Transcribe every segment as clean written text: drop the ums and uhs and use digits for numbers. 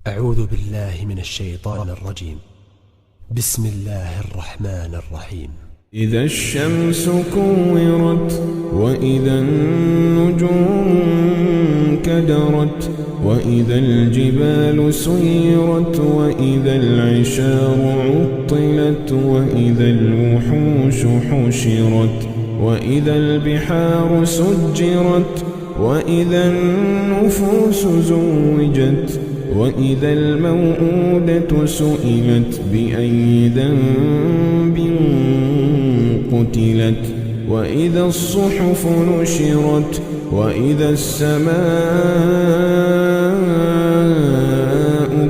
أعوذ بالله من الشيطان الرجيم. بسم الله الرحمن الرحيم. إذا الشمس كورت وإذا النجوم انكدرت وإذا الجبال سيرت وإذا العشار عطلت وإذا الوحوش حشرت وإذا البحار سجرت وإذا النفوس زوجت وإذا الموءودة سئلت بأي ذنب قتلت وإذا الصحف نشرت وإذا السماء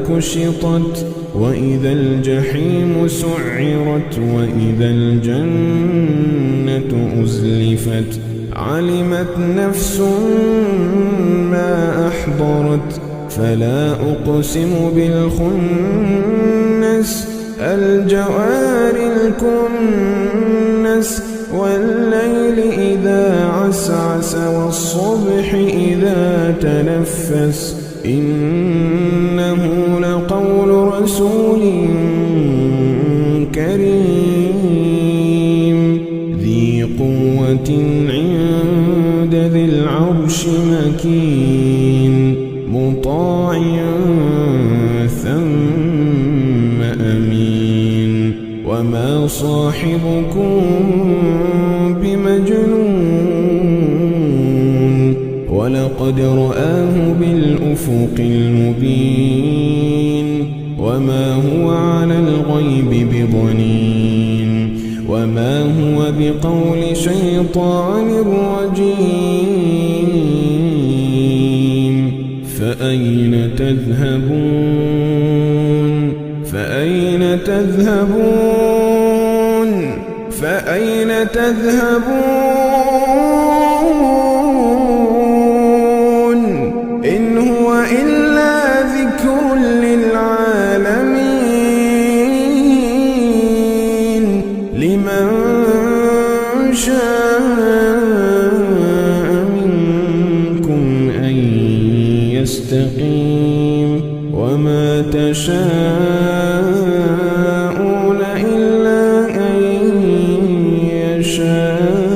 كشطت وإذا الجحيم سعرت وإذا الجنة أزلفت علمت نفس ما أحضرت فلا أقسم بالخنس الجوار الكنس والليل إذا عسعس والصبح إذا تنفس إنه لقول رسول كريم ذي قوة عند ذي العرش مكين مطاع ثم أمين وما صاحبكم بمجنون ولقد رآه بالأفق المبين وما هو على الغيب بضنين وما هو بقول شيطان رجيم فأين تذهبون فأين تذهبون فأين تذهبون إن هو إلا ذكر للعالمين لمن شاء منكم أن يستقيم وما تشاءون إلا أن يشاء